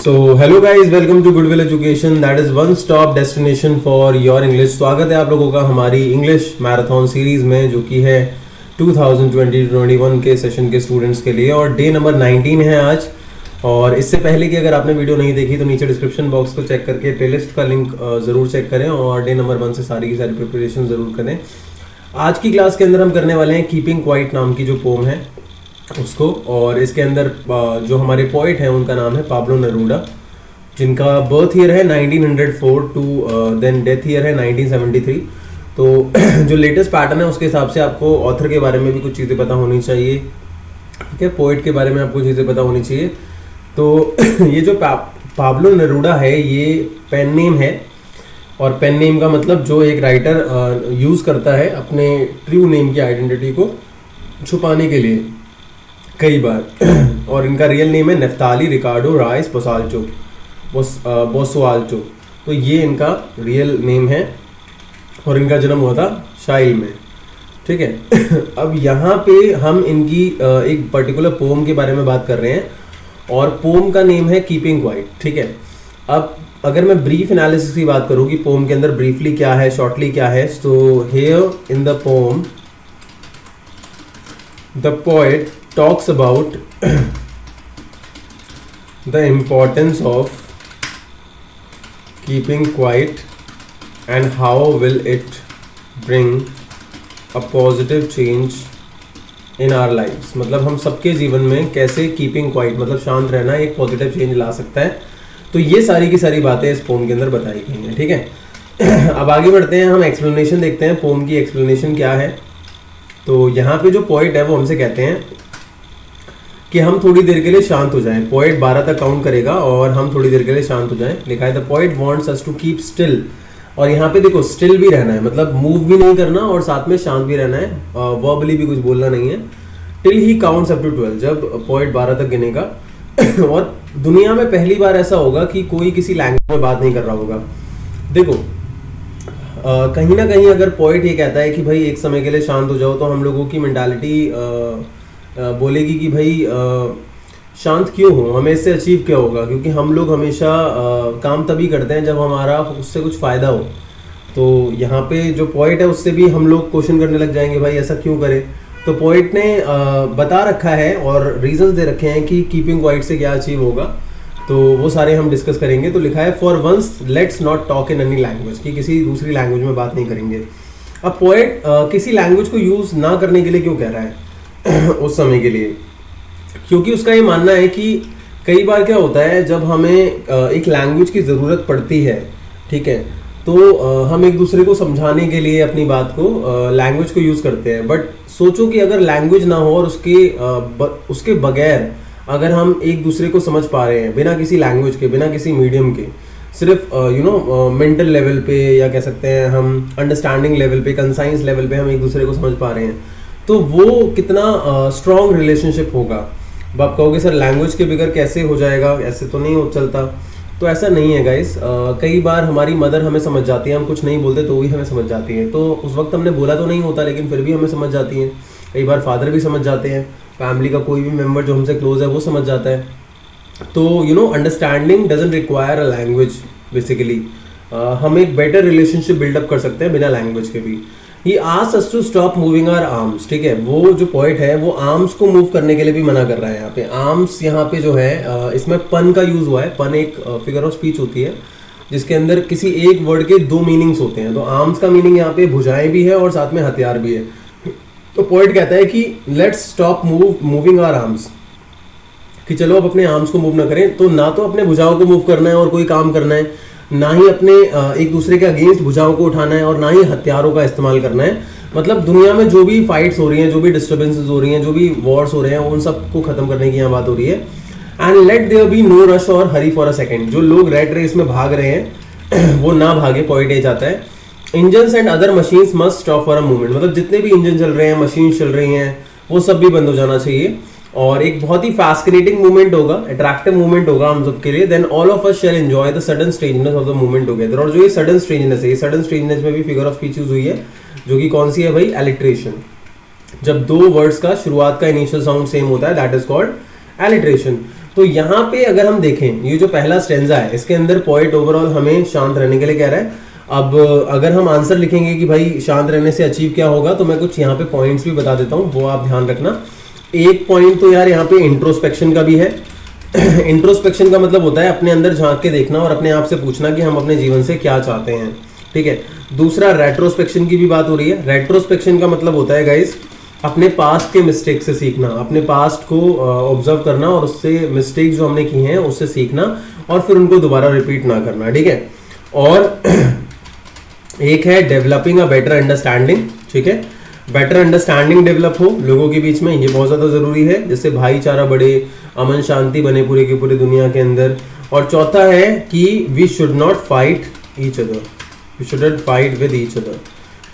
So hello guys, welcome to Goodwill Education. That is one stop destination for your English. स्वागत है आप लोगों का हमारी इंग्लिश मैराथन सीरीज में, जो कि है 2020-21 के सेशन के स्टूडेंट्स के लिए, और डे नंबर 19 है आज। और इससे पहले कि अगर आपने वीडियो नहीं देखी तो नीचे डिस्क्रिप्शन बॉक्स को चेक करके प्लेलिस्ट का लिंक ज़रूर चेक करें और डे नंबर 1 से सारी की सारी प्रिपरेशन ज़रूर करें। आज की क्लास के अंदर हम करने वाले हैं कीपिंग क्वाइट नाम की जो पोम है उसको, और इसके अंदर जो हमारे पोइट हैं उनका नाम है पाब्लो नेरूदा, जिनका बर्थ ईयर है 1904 टू देन डेथ ईयर है 1973। तो जो लेटेस्ट पैटर्न है उसके हिसाब से आपको ऑथर के बारे में भी कुछ चीज़ें पता होनी चाहिए, ठीक है, पोइट के बारे में आपको चीज़ें पता होनी चाहिए। तो ये जो पाब्लो नेरूदा है ये पेन नेम है, और पेन नेम का मतलब जो एक राइटर यूज़ करता है अपने ट्रू नेम की आइडेंटिटी को छुपाने के लिए कई बार। और इनका रियल नेम है नेफ्ताली रिकार्डो राइस बोसवाल्चो। तो ये इनका रियल नेम है और इनका जन्म हुआ था शाइल में, ठीक है। अब यहाँ पे हम इनकी एक पर्टिकुलर पोम के बारे में बात कर रहे हैं, और पोम का नेम है कीपिंग क्वाइट, ठीक है। अब अगर मैं ब्रीफ एनालिसिस की बात करूँ कि पोम के अंदर ब्रीफली क्या है, शॉर्टली क्या है, तो here in the pome the poet talks about the importance of keeping quiet and how will it bring a positive change in our lives। मतलब हम सबके जीवन में कैसे कीपिंग क्वाइट मतलब शांत रहना एक पॉजिटिव चेंज ला सकता है। तो ये सारी की सारी बातें इस पोम के अंदर बताई गई हैं, ठीक है। अब आगे बढ़ते हैं, हम एक्सप्लेनेशन देखते हैं पोम की एक्सप्लेनेशन क्या है। तो यहाँ पे जो पोइट है वो हमसे कहते हैं कि हम थोड़ी देर के लिए शांत हो जाएं। पोइट 12 तक काउंट करेगा और हम थोड़ी देर के लिए शांत हो जाएं। लिखा है the poet wants us to keep still, और यहाँ पे देखो स्टिल भी रहना है, मतलब मूव भी नहीं करना और साथ में शांत भी रहना है, वर्बली भी कुछ बोलना नहीं है। Till he counts up to 12, जब पोइट 12 तक गिनेगा। और दुनिया में पहली बार ऐसा होगा कि कोई किसी लैंग्वेज में बात नहीं कर रहा होगा। देखो कहीं ना कहीं अगर पोइट ये कहता है कि भाई एक समय के लिए शांत हो जाओ, तो हम लोगों की मेंटालिटी बोलेगी कि भाई शांत क्यों हो, हमें इससे अचीव क्या होगा, क्योंकि हम लोग हमेशा काम तभी करते हैं जब हमारा उससे कुछ फ़ायदा हो। तो यहाँ पे जो पोइट है उससे भी हम लोग क्वेश्चन करने लग जाएंगे भाई ऐसा क्यों करें। तो पोइट ने बता रखा है और रीजंस दे रखे हैं कि कीपिंग क्वाइट से क्या अचीव होगा, तो वो सारे हम डिस्कस करेंगे। तो लिखा है for once let's not talk in any language, कि किसी दूसरी लैंग्वेज में बात नहीं करेंगे। अब पोइट किसी लैंग्वेज को यूज़ ना करने के लिए क्यों कह रहा है उस समय के लिए, क्योंकि उसका ये मानना है कि कई बार क्या होता है जब हमें एक लैंग्वेज की ज़रूरत पड़ती है, ठीक है, तो हम एक दूसरे को समझाने के लिए अपनी बात को लैंग्वेज को यूज़ करते हैं। बट सोचो कि अगर लैंग्वेज ना हो और उसके बगैर अगर हम एक दूसरे को समझ पा रहे हैं बिना किसी लैंग्वेज के, बिना किसी मीडियम के, सिर्फ मेंटल लेवल पे या कह सकते हैं हम अंडरस्टैंडिंग लेवल पे, कंसाइंस लेवल पे हम एक दूसरे को समझ पा रहे हैं, तो वो कितना स्ट्रॉन्ग रिलेशनशिप होगा। अब आप कहोगे सर लैंग्वेज के बगैर कैसे हो जाएगा, ऐसे तो नहीं हो चलता। तो ऐसा नहीं है गाइस, कई बार हमारी मदर हमें समझ जाती है, हम कुछ नहीं बोलते तो भी हमें समझ जाती है। तो उस वक्त हमने बोला तो नहीं होता लेकिन फिर भी हमें समझ जाती हैं। कई बार फादर भी समझ जाते हैं, फैमिली का कोई भी मेम्बर जो हमसे क्लोज है वो समझ जाता है। तो understanding doesn't require a language basically. हम एक बेटर रिलेशनशिप बिल्डअप कर सकते हैं बिना लैंग्वेज के भी। He asks us to stop moving our arms, ठीक है। वो जो पोइट है वो आर्म्स को मूव करने के लिए भी मना कर रहा है। यहाँ पे आर्म्स यहाँ पे जो है इसमें पन का यूज हुआ है। पन एक फिगर ऑफ स्पीच होती है जिसके अंदर किसी एक वर्ड के दो मीनिंग्स होते हैं। तो आर्म्स का मीनिंग यहाँ पे भुजाएं भी है और साथ में हथियार भी है। तो पोइट कहता है कि let's stop moving our arms, कि चलो अब अपने आर्म्स को मूव ना करें। तो ना तो अपने भुजाओं को मूव करना है और कोई काम करना है, ना ही अपने एक दूसरे के अगेंस्ट भुजाओं को उठाना है, और ना ही हथियारों का इस्तेमाल करना है। मतलब दुनिया में जो भी फाइट्स हो रही हैं, जो भी डिस्टर्बेंसेस हो रही हैं, जो भी वॉर्स हो रहे हैं, उन सब को खत्म करने की यहाँ बात हो रही है। And let there be no rush और हरी फॉर अ सेकेंड। जो लोग रेड रेस में भाग रहे हैं वो ना भागे, पॉइंट ए जाता है। Engines and other machines must stop for a moment, मतलब जितने भी इंजन चल रहे हैं, मशीन चल रही हैं, वो सब भी बंद हो जाना चाहिए। और एक बहुत ही फैसिनेटिंग मूवमेंट होगा, अट्रैक्टिव मूवमेंट होगा हम सबके लिए। Then all of us shall enjoy the sudden strangeness of the movement together. और जो ये सडन स्ट्रेंजनेस है, ये सडन स्ट्रेंजनेस में भी फिगर ऑफ स्पीच यूज हुई है, जो कि कौन सी है भाई, एलिट्रेशन। जब दो वर्ड्स का शुरुआत का इनिशियल साउंड सेम होता है, दैट इज कॉल्ड एलिट्रेशन। तो यहाँ पे अगर हम देखें ये जो पहला स्टेंजा है इसके अंदर पोएट ओवरऑल हमें शांत रहने के लिए कह रहा है। अब अगर हम आंसर लिखेंगे कि भाई शांत रहने से अचीव क्या होगा, तो मैं कुछ यहाँ पे पॉइंट्स भी बता देता हूँ, वो आप ध्यान रखना। एक पॉइंट तो यार यहाँ पे इंट्रोस्पेक्शन का भी है। इंट्रोस्पेक्शन का मतलब होता है अपने अंदर झांक के देखना और अपने आप से पूछना कि हम अपने जीवन से क्या चाहते हैं, ठीक है। दूसरा रेट्रोस्पेक्शन की भी बात हो रही है। रेट्रोस्पेक्शन का मतलब होता है गाइस अपने पास्ट के मिस्टेक से सीखना, अपने पास्ट को ऑब्जर्व करना और उससे मिस्टेक जो हमने की हैं उससे सीखना और फिर उनको दोबारा रिपीट ना करना, ठीक है। और एक है डेवलपिंग अ बेटर अंडरस्टैंडिंग, ठीक है। बेटर अंडरस्टैंडिंग डेवलप हो लोगों के बीच में, ये बहुत ज़्यादा ज़रूरी है, जिससे भाईचारा बढ़े, अमन शांति बने पूरे की पूरी दुनिया के अंदर। और चौथा है कि we should not fight each other, we should not fight with each other,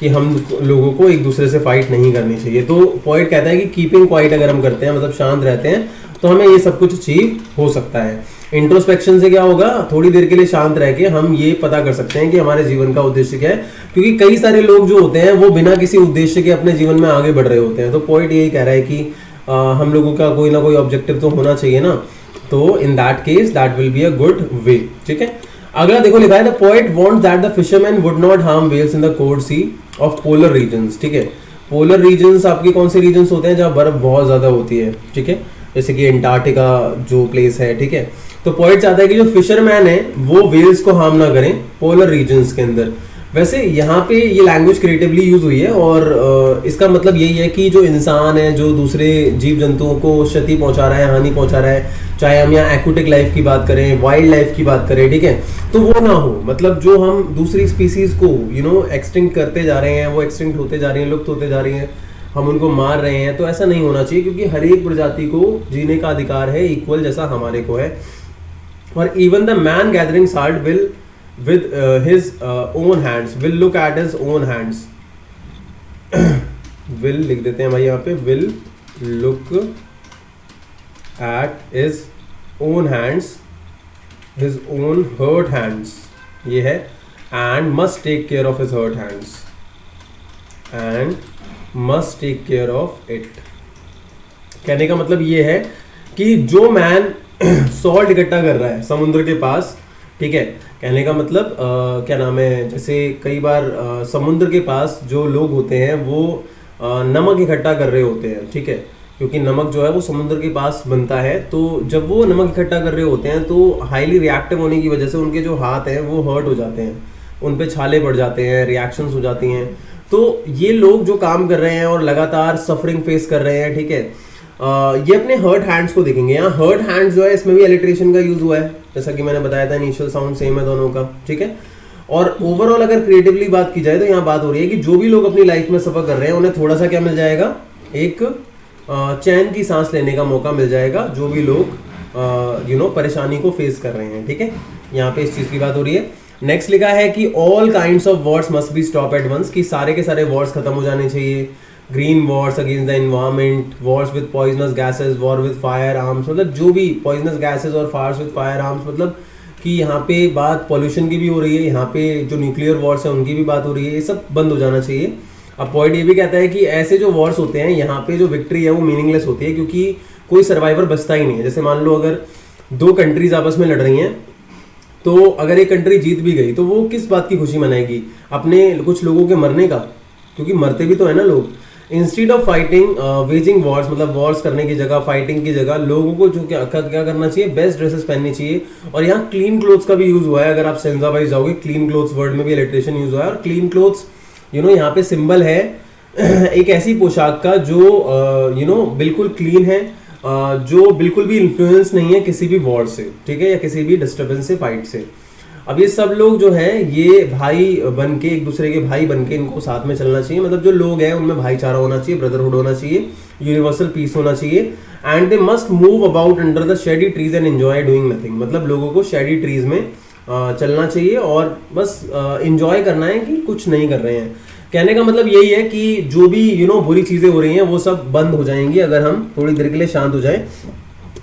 कि हम लोगों को एक दूसरे से फाइट नहीं करनी चाहिए। तो पॉइंट कहता है कि कीपिंग क्वाइट अगर हम करते हैं, मतलब शांत रहते हैं, तो हमें ये सब कुछ अचीव हो सकता है। इंट्रोस्पेक्शन से क्या होगा, थोड़ी देर के लिए शांत रह के हम ये पता कर सकते हैं कि हमारे जीवन का उद्देश्य क्या है, क्योंकि कई सारे लोग जो होते हैं वो बिना किसी उद्देश्य के अपने जीवन में आगे बढ़ रहे होते हैं। तो पॉइंट यही कह रहा है कि हम लोगों का कोई ना कोई ऑब्जेक्टिव तो होना चाहिए ना, तो in that case that will be a good way, ठीक है। अगला देखो लिखा है the poet wants that the fisherman would not harm whales in the cold sea of polar regions, ठीक है। पोलर रीजन्स आपके कौन से रीजन्स होते हैं जहाँ बर्फ बहुत ज्यादा होती है, ठीक है, जैसे कि अंटार्कटिका जो प्लेस है, ठीक है। तो पॉइंट चाहता है कि जो फिशरमैन है वो व्हेल्स को हार्म ना करें पोलर रीजन्स के अंदर। वैसे यहाँ पे ये लैंग्वेज क्रिएटिवली यूज हुई है और इसका मतलब यही है कि जो इंसान है जो दूसरे जीव जंतुओं को क्षति पहुंचा रहा है, हानि पहुंचा रहा है, चाहे हम यहाँ एक्वेटिक लाइफ की बात करें, वाइल्ड लाइफ की बात करें, ठीक है, तो वो ना हो। मतलब जो हम दूसरी स्पीसीज को एक्सटिंक्ट करते जा रहे हैं, वो एक्सटिंक्ट होते जा रही हैं, लुप्त होते जा रही हैं, हम उनको मार रहे हैं, तो ऐसा नहीं होना चाहिए, क्योंकि हर एक प्रजाति को जीने का अधिकार है इक्वल जैसा हमारे को है। और even the man gathering salt will with his own hands will look at his own hands will लिख देते हैं भाई यहाँ पे, will look at his own hands, his own hurt hands, ये है, and must take care of his hurt hands, and must take care of it। कहने का मतलब ये है कि जो मैन सॉल्ट इकट्ठा कर रहा है समुद्र के पास, ठीक है, कहने का मतलब क्या नाम है, जैसे कई बार समुद्र के पास जो लोग होते हैं वो नमक इकट्ठा कर रहे होते हैं, ठीक है, क्योंकि नमक जो है वो समुद्र के पास बनता है। तो जब वो नमक इकट्ठा कर रहे होते हैं तो हाईली रिएक्टिव होने की वजह से उनके जो हाथ हैं वो हर्ट हो जाते हैं, उन पे छाले पड़ जाते हैं, रिएक्शंस हो जाती हैं। तो ये लोग जो काम कर रहे हैं और लगातार सफरिंग फेस कर रहे हैं, ठीक है, ये अपने हर्ट हैंड्स को देखेंगे। यहाँ हर्ट हैंड्स जो है इसमें भी इलेक्ट्रेशन का यूज हुआ है, जैसा कि मैंने बताया था, इनिशियल साउंड सेम है दोनों का, ठीक है। और ओवरऑल अगर क्रिएटिवली बात की जाए तो यहाँ बात हो रही है कि जो भी लोग अपनी लाइफ में सफर कर रहे हैं उन्हें थोड़ा सा क्या मिल जाएगा, एक चैन की सांस लेने का मौका मिल जाएगा, जो भी लोग परेशानी को फेस कर रहे हैं, ठीक है। यहाँ पे इस चीज की बात हो रही है। नेक्स्ट लिखा है कि all kinds of wars must be stop at once, कि सारे के सारे वॉर्स खत्म हो जाने चाहिए। Green wars against the environment, wars with poisonous gases, war with fire arms, मतलब जो भी पॉइजनस गैसेस और फायर्स विद फायर आर्म्स, मतलब कि यहाँ पे बात पॉल्यूशन की भी हो रही है, यहाँ पे जो न्यूक्लियर वॉर्स है उनकी भी बात हो रही है, ये सब बंद हो जाना चाहिए। अब पॉइंट ये भी कहता है कि ऐसे जो वॉर्स होते हैं यहाँ पे जो विक्ट्री है वो मीनिंगलेस होती है, क्योंकि कोई सर्वाइवर बचता ही नहीं है। जैसे मान लो अगर दो कंट्रीज आपस में लड़ रही हैं, तो अगर एक कंट्री जीत भी गई तो वो किस बात की खुशी मनाएगी, अपने कुछ लोगों के मरने का, क्योंकि मरते भी तो है ना लोग। Instead of fighting waging Wars, मतलब वॉर्स करने की जगह, फाइटिंग की जगह, लोगों को जो क्या करना चाहिए, बेस्ट ड्रेसेस पहननी चाहिए। और यहाँ क्लीन क्लोथ्स का भी यूज हुआ है, अगर आप सेंजा वाइज जाओगे क्लीन क्लोथ्स वर्ड में भी इलेक्ट्रेशन यूज हुआ है। और क्लीन क्लोथ्स यहाँ पे सिंबल है एक ऐसी पोशाक का जो बिल्कुल क्लीन है, जो बिल्कुल भी इन्फ्लुएंस नहीं है किसी भी वॉर से, ठीक है, या किसी भी डिस्टर्बेंस से, फाइट से। अब ये सब लोग जो है ये भाई बन के, एक दूसरे के भाई बन के इनको साथ में चलना चाहिए। मतलब जो लोग हैं उनमें भाईचारा होना चाहिए, ब्रदरहुड होना चाहिए, यूनिवर्सल पीस होना चाहिए। And they must move about under the shady trees and enjoy doing nothing, मतलब लोगों को शेडी ट्रीज में चलना चाहिए और बस इंजॉय करना है कि कुछ नहीं कर रहे हैं। कहने का मतलब यही है कि जो भी बुरी चीजें हो रही हैं वो सब बंद हो जाएंगी अगर हम थोड़ी देर के लिए शांत हो जाए।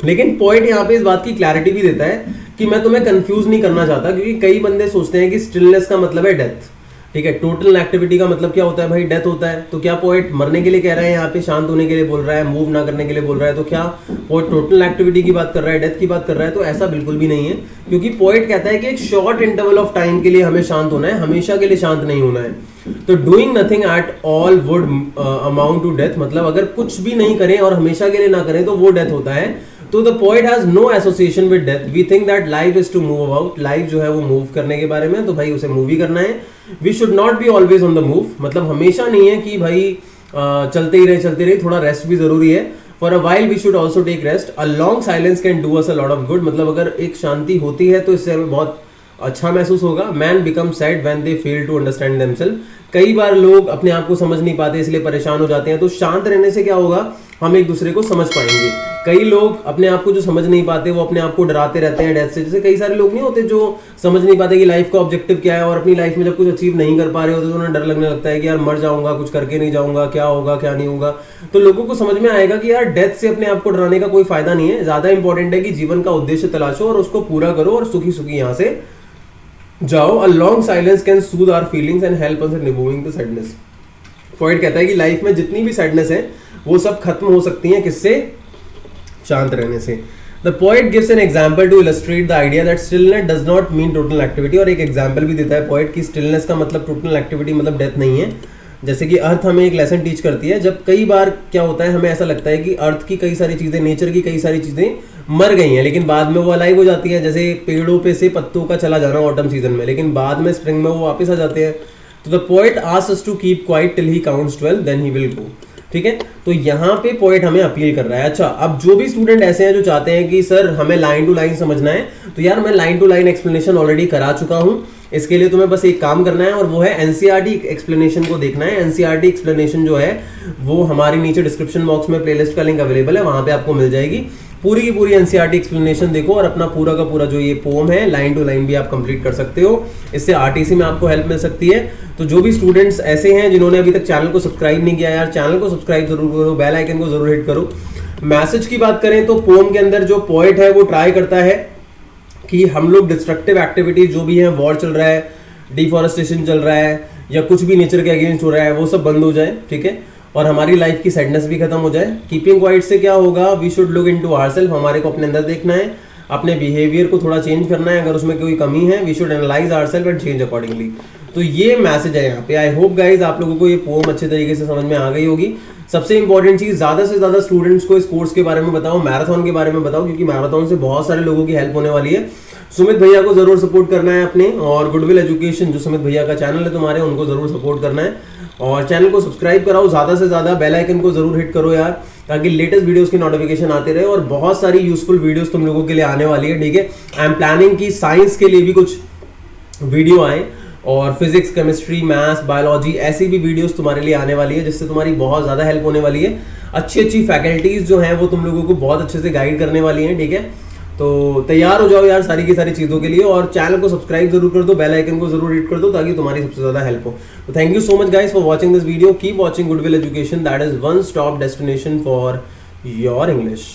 लेकिन पॉइंट यहाँ पे इस बात की क्लैरिटी भी देता है कि मैं तुम्हें कंफ्यूज नहीं करना चाहता, क्योंकि कई बंदे सोचते हैं कि स्टिलनेस का मतलब है डेथ, ठीक है। टोटल एक्टिविटी का मतलब क्या होता है भाई, डेथ होता है। तो क्या पोएट मरने के लिए कह रहा है यहाँ पे, शांत होने के लिए बोल रहा है, मूव ना करने के लिए बोल रहा है? तो क्या पोएट टोटल एक्टिविटी की बात कर रहा है, डेथ की बात कर रहा है? तो ऐसा बिल्कुल भी नहीं है, क्योंकि पोएट कहता है कि एक शॉर्ट इंटरवल ऑफ टाइम के लिए हमें शांत होना है, हमेशा के लिए शांत नहीं होना है। तो doing nothing at all would amount to death, मतलब अगर कुछ भी नहीं करें और हमेशा के लिए ना करें तो वो डेथ होता है। तो the poet has no association with death, we think that life is to move about, life जो है वो मूव करने के बारे में, तो भाई उसे मूव ही करना है। We should not be always on the move, मतलब हमेशा नहीं है कि भाई चलते ही रहे, थोड़ा रेस्ट भी जरूरी है। For a while we should also take rest, a long silence can do us a lot of good, मतलब अगर एक शांति होती है तो इससे हमें बहुत अच्छा महसूस होगा। Man become sad when they fail to understand themselves, कई बार लोग अपने आप को समझ नहीं पाते इसलिए परेशान हो जाते हैं। तो शांत रहने से क्या होगा, हम एक दूसरे को समझ पाएंगे। कई लोग अपने आप को जो समझ नहीं पाते वो अपने आप को डराते रहते हैं डेथ से। जैसे कई सारे लोग नहीं होते जो समझ नहीं पाते कि लाइफ का ऑब्जेक्टिव क्या है, और अपनी लाइफ में जब कुछ अचीव नहीं कर पा रहे होते तो उन्हें डर लगने लगता है कि यार मर जाऊंगा, कुछ करके नहीं जाऊंगा, क्या होगा क्या नहीं होगा। तो लोगों को समझ में आएगा कि यार डेथ से अपने आप को डराने का कोई फायदा नहीं है, ज्यादा इंपॉर्टेंट है कि जीवन का उद्देश्य तलाशो और उसको पूरा करो और सुखी सुखी यहाँ से जाओ। A long silence can soothe our feelings and help us in removing the sadness. Point कहता है कि लाइफ में जितनी भी सैडनेस है वो सब खत्म हो सकती हैं, किससे? शांत रहने से। The poet gives an example to illustrate the idea that stillness does not mean total activity, और एक एग्जाम्पल भी देता है पोएट की स्टिलनेस का मतलब टोटल एक्टिविटी मतलब डेथ नहीं है। जैसे कि अर्थ हमें एक लेसन टीच करती है, जब कई बार क्या होता है हमें ऐसा लगता है कि अर्थ की कई सारी चीजें, नेचर की कई सारी चीजें मर गई हैं, लेकिन बाद में वो अलाइव हो जाती है। जैसे पेड़ों पे से पत्तों का चला जाना ऑटम सीजन में, लेकिन बाद में स्प्रिंग में वो वापस आ जाते हैं। तो the poet asks us to keep quiet till he counts 12 then he will go. ठीक है, तो यहाँ पे पोएट हमें अपील कर रहा है। अच्छा, अब जो भी स्टूडेंट ऐसे हैं जो चाहते हैं कि सर हमें लाइन टू लाइन समझना है, तो यार मैं line to line explanation already करा चुका हूँ। इसके लिए तुम्हें बस एक काम करना है और वो है एनसीईआरटी एक्सप्लेनेशन को देखना है। एनसीईआरटी एक्सप्लेनेशन जो है वो हमारी नीचे डिस्क्रिप्शन बॉक्स में प्लेलिस्ट का लिंक अवेलेबल है, वहां पे आपको मिल जाएगी। पूरी की पूरी एनसीईआरटी एक्सप्लेनेशन देखो और अपना पूरा का पूरा जो ये पोम है लाइन टू लाइन भी आप कंप्लीट कर सकते हो। इससे आरटीसी में आपको हेल्प मिल सकती है। तो जो भी स्टूडेंट्स ऐसे हैं जिन्होंने अभी तक चैनल को सब्सक्राइब नहीं किया, यार चैनल को सब्सक्राइब जरूर करो, बेल आइकन को जरूर हिट करो। मैसेज की बात करें तो पोम के अंदर जो पोएट है वो ट्राई करता है कि हम लोग डिस्ट्रक्टिव एक्टिविटीज जो भी है, वॉर चल रहा है, डिफॉरेस्टेशन चल रहा है, या कुछ भी नेचर के अगेंस्ट हो रहा है, वो सब बंद हो जाए। ठीक है, और हमारी लाइफ की सैडनेस भी खत्म हो जाए। कीपिंग क्वाइट से क्या होगा, we should look into ourselves, हमारे को अपने अंदर देखना है, अपने बिहेवियर को थोड़ा चेंज करना है। अगर उसमें कोई कमी है, we should analyse ourselves and change accordingly. तो ये मैसेज है यहाँ पे। आई होप गाइज आप लोगों को ये पोम अच्छे तरीके से समझ में आ गई होगी। सबसे इंपॉर्टेंट चीज, ज्यादा से ज्यादा स्टूडेंट्स को इस कोर्स के बारे में बताओ, मैराथन के बारे में बताओ, क्योंकि मैराथन से बहुत सारे लोगों की हेल्प होने वाली है। सुमित भैया को जरूर सपोर्ट करना है अपने, और गुडविल एजुकेशन जो सुमित भैया का चैनल है तुम्हारे, उनको जरूर सपोर्ट करना है। और चैनल को सब्सक्राइब कराओ, ज्यादा से ज्यादा बेल आइकन को जरूर हिट करो यार, ताकि लेटेस्ट वीडियोस की नोटिफिकेशन आते रहे। और बहुत सारी यूजफुल वीडियोस तुम लोगों के लिए आने वाली है। ठीक है, आई एम प्लानिंग की साइंस के लिए भी कुछ वीडियो आए, और फिजिक्स, केमिस्ट्री, मैथ्स, बायोलॉजी, ऐसी भी वीडियोस तुम्हारे लिए आने वाली है, जिससे तुम्हारी बहुत ज्यादा हेल्प होने वाली है। अच्छी अच्छी फैकल्टीज जो हैं वो तुम लोगों को बहुत अच्छे से गाइड करने वाली हैं। ठीक है, तो तैयार हो जाओ यार सारी की सारी चीज़ों के लिए, और चैनल को सब्सक्राइब जरूर कर दो, बेल आइकन को जरूर हिट कर दो, ताकि तुम्हारी सबसे ज़्यादा हेल्प हो। तो thank you so much guys for watching this video. Keep watching goodwill education, that is one stop destination for your English.